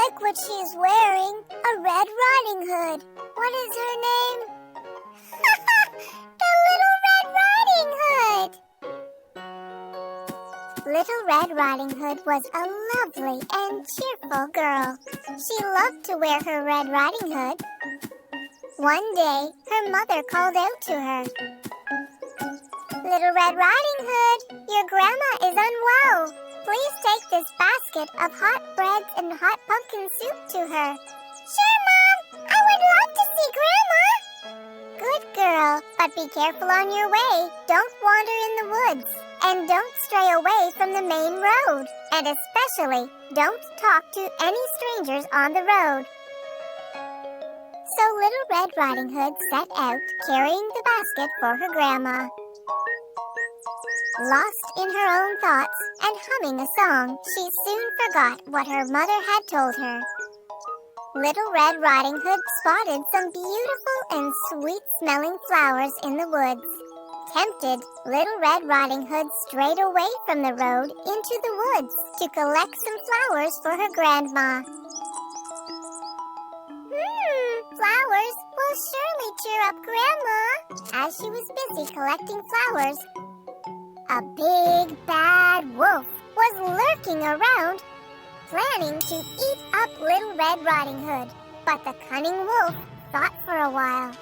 like what she's wearing. A Red Riding Hood. What is her name? The Little Red Riding Hood! Little Red Riding Hood was a lovely and cheerful girl. She loved to wear her Red Riding Hood. One day, her mother called out to her. Little Red Riding Hood, your grandma is unwell. Please take this basket of hot bread and hot pumpkin soup to her. Sure, Mom. I would love to see Grandma. Good girl, but be careful on your way. Don't wander in the woods. And don't stray away from the main road. And especially, don't talk to any strangers on the road. So Little Red Riding Hood set out, carrying the basket for her grandma. Lost in her own thoughts and humming a song, she soon forgot what her mother had told her. Little Red Riding Hood spotted some beautiful and sweet-smelling flowers in the woods. Tempted, Little Red Riding Hood strayed away from the road into the woods to collect some flowers for her grandma. Flowers will surely cheer up Grandma. As she was busy collecting flowers, a big bad wolf was lurking around, planning to eat up Little Red Riding Hood. But the cunning wolf thought for a while.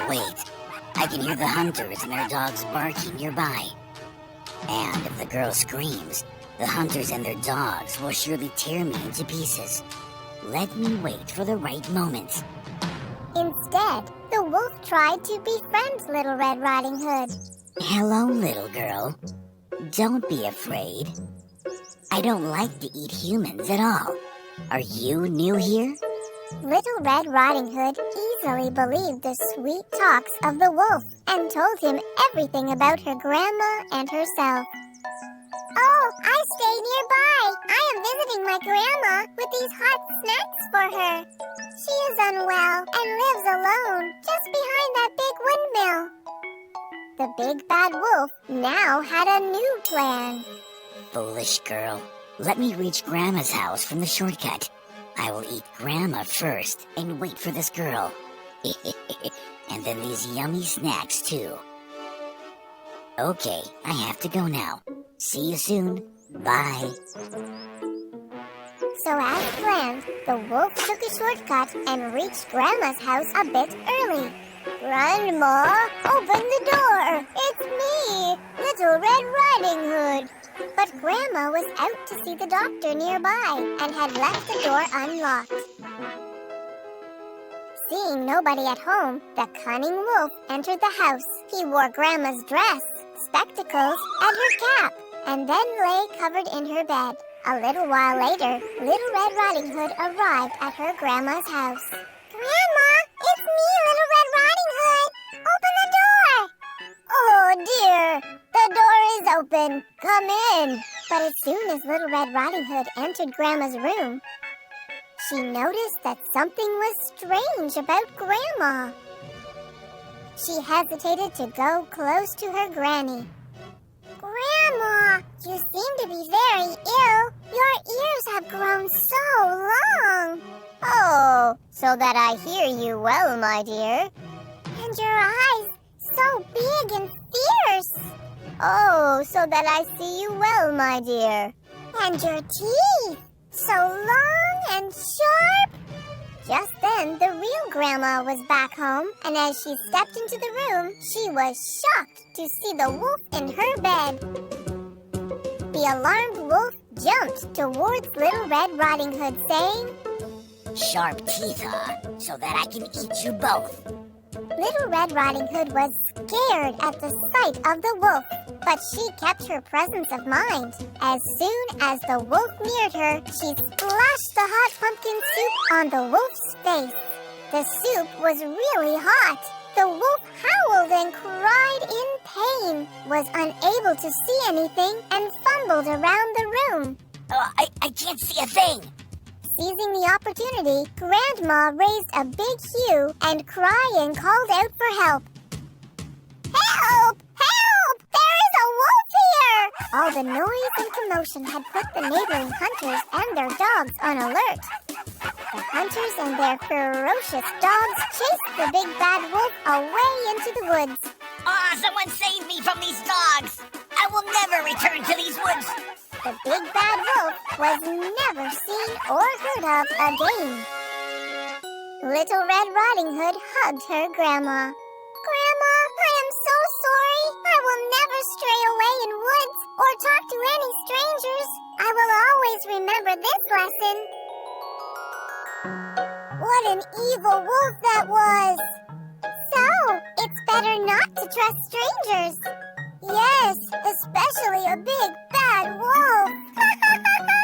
Wait, I can hear the hunters and their dogs barking nearby. And if the girl screams, the hunters and their dogs will surely tear me into pieces. Let me wait for the right moment. Instead, the wolf tried to befriend Little Red Riding Hood. Hello, little girl. Don't be afraid. I don't like to eat humans at all. Are you new here? Little Red Riding Hood easily believed the sweet talks of the wolf and told him everything about her grandma and herself. Oh, I stay nearby. I am visiting my grandma with these hot snacks for her. She is unwell and lives alone just behind that big windmill. The big bad wolf now had a new plan. Foolish girl. Let me reach Grandma's house from the shortcut. I will eat Grandma first and wait for this girl. And then these yummy snacks too. Okay, I have to go now. See you soon. Bye. So as planned, the wolf took a shortcut and reached Grandma's house a bit early. Grandma, open the door. It's me, Little Red Riding Hood. But Grandma was out to see the doctor nearby and had left the door unlocked. Seeing nobody at home, the cunning wolf entered the house. He wore Grandma's dress, spectacles, and her cap, and then lay covered in her bed. A little while later, Little Red Riding Hood arrived at her grandma's house. Grandma, it's me, Little Red Riding Hood. Open the door. Oh dear, the door is open. Come in. But as soon as Little Red Riding Hood entered Grandma's room, she noticed that something was strange about Grandma. She hesitated to go close to her granny. Grandma, you seem to be very ill. Your ears have grown so long. Oh, so that I hear you well, my dear. And your eyes so big and fierce. Oh, so that I see you well, my dear. And your teeth, so long and sharp. Just then, the real Grandma was back home, and as she stepped into the room, she was shocked to see the wolf in her bed. The alarmed wolf jumped towards Little Red Riding Hood, saying, Sharp teeth, huh? So that I can eat you both. Little Red Riding Hood was scared at the sight of the wolf, but she kept her presence of mind. As soon as the wolf neared her, she splashed the hot pumpkin soup on the wolf's face. The soup was really hot. The wolf howled and cried in pain, was unable to see anything, and fumbled around the room. Oh, I can't see a thing. Seizing the opportunity, Grandma raised a big hue and crying called out for help. Help! Help! There is a wolf here! All the noise and commotion had put the neighboring hunters and their dogs on alert. The hunters and their ferocious dogs chased the big bad wolf away into the woods. Someone save me from these dogs! I will never return to these woods! The big bad wolf was never seen or heard of again. Little Red Riding Hood hugged her grandma. Grandma, I am so sorry. I will never stray away in woods or talk to any strangers. I will always remember this lesson. What an evil wolf that was! So, it's better not to trust strangers. Yes, especially a big bad wolf.